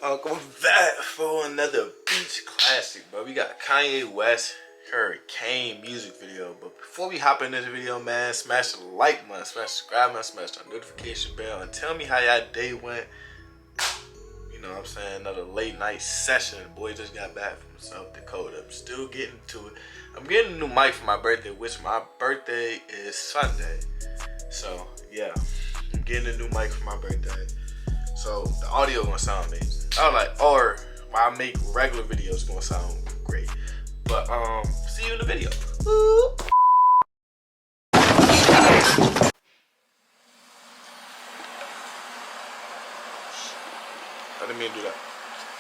Welcome back for another beach classic, bro. We got Kanye West Hurricane music video. But before we hop in this video, man, smash the like button, smash the subscribe button, smash the notification bell, and tell me how y'all day went. You know what I'm saying? Another late night session. The boy just got back from South Dakota. I'm still getting to it. I'm getting a new mic for my birthday, which my birthday is Sunday. So, yeah. I'm getting a new mic for my birthday. So the audio gonna sound amazing. Or when I make regular videos gonna sound great. But see you in the video. Woo. I didn't mean to do that.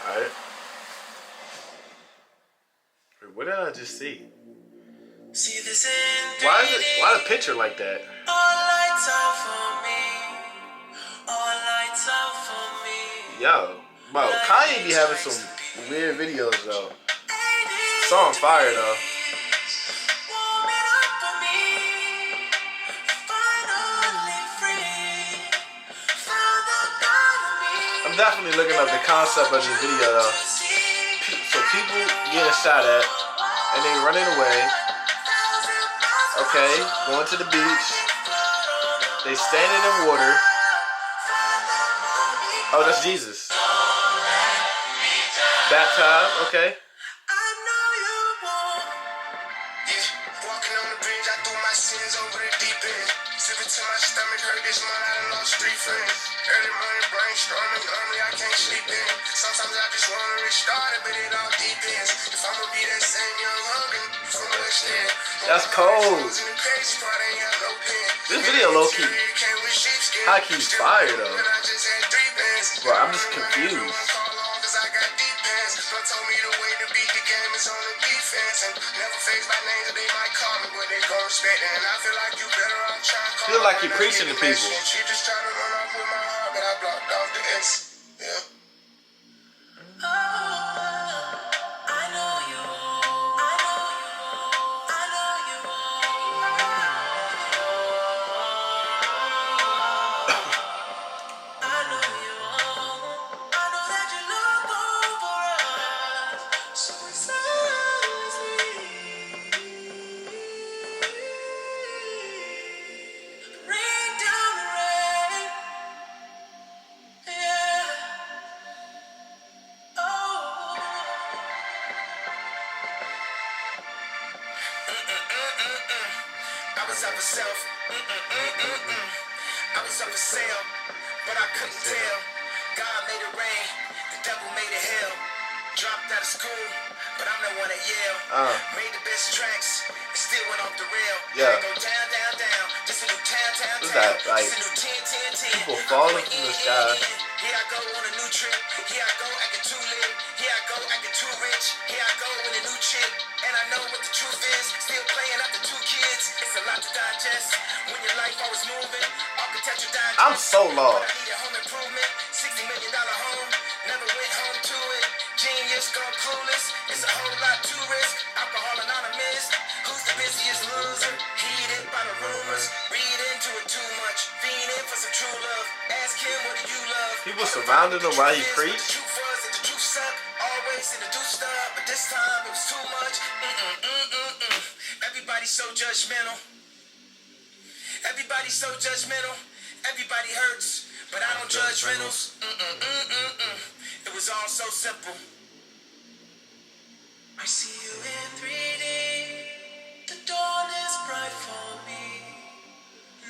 Alright. Wait, what did I just see? Why the picture like that? All lights out for me. All lights out for me. Yo, bro, Kanye be having some weird videos though. Song fire though. I'm definitely looking up the concept of this video though. So people getting shot at and they running away. Okay, going to the beach. They standing in water. Oh, that's Jesus. Baptized, okay. Walking on the bridge, I threw my sins over the deep end. Sipping to my stomach, hurt this month, I done lost 3 friends. Early morning brainstorming, normally I can't sleep in. Sometimes I just wanna restart it, but it all depends. If I'ma be that same young Hogan from West End. That's cold. This video low key. High key fire though. Bro, I'm just confused. Told me the way to beat the game is on the defense. And never faced by names that they might call me, but they gon' respect it. And I feel like you better off trying to call. Feel like you're preaching to people. She just tried to run off with my heart, but I blocked off the X. Yeah. I was up for self, I was up for sale, but I couldn't tell. God made it rain, the devil made it hell. Dropped out of school, but I'm the one at Yale. Made the best tracks, and still went off the rail. Yeah. Go down, down, down, just a new town, town, What's that, like, just a new 10, 10, 10. people falling from the sky. Here I go on a new trip. Here I go acting too lit. Here I go acting too rich. Here I go with a new chick. And I know what the truth is. Still playing after 2 kids. It's a lot to digest. When your life always moving. Architecture digest. I'm so lost. But I need a home improvement. $60 million home. Never went home to it. Genius gone clueless. It's a whole lot to risk. Alcohol anonymous. Who's the busiest loser? Heated by the rumors. Read into it too much. Fiending for some true love. Ask him, what do you love? People surrounded him while he preached. Always in the do stuff, but this time it was too much. Everybody's so judgmental. Everybody's so judgmental. Everybody hurts, but I don't judge rentals. It was all so simple. I see you in 3D. The dawn is bright for me.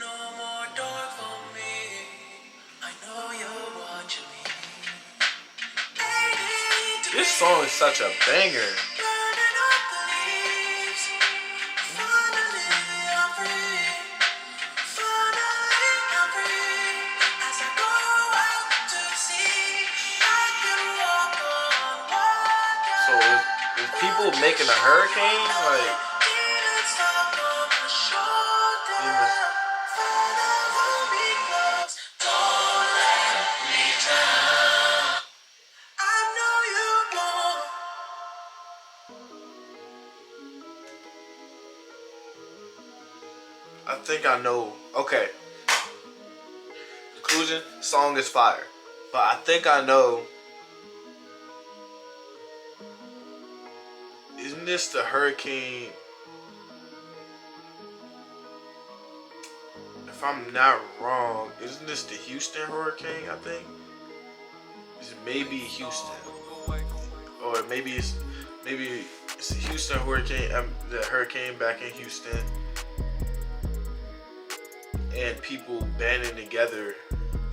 No more dark for me. I know you're watching me. This song is such a banger. So is people making a hurricane? Like, I think I know. Okay. Conclusion, song is fire. But I think I know Isn't this the hurricane? If I'm not wrong, isn't this the Houston hurricane? I think it's maybe Houston, or maybe it's the Houston hurricane. The hurricane back in Houston, and people banding together.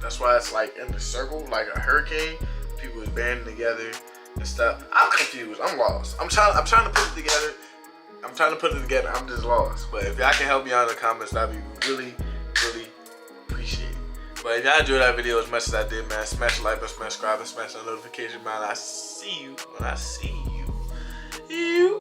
That's why it's like in the circle, like a hurricane. People is banding together and stuff. I'm confused. I'm lost. I'm trying to put it together. I'm just lost. But if y'all can help me out in the comments, that'd be really, really appreciated. But if y'all enjoyed that video as much as I did, man, smash the like button, smash subscribe, and smash the notification bell. I see you when I see you.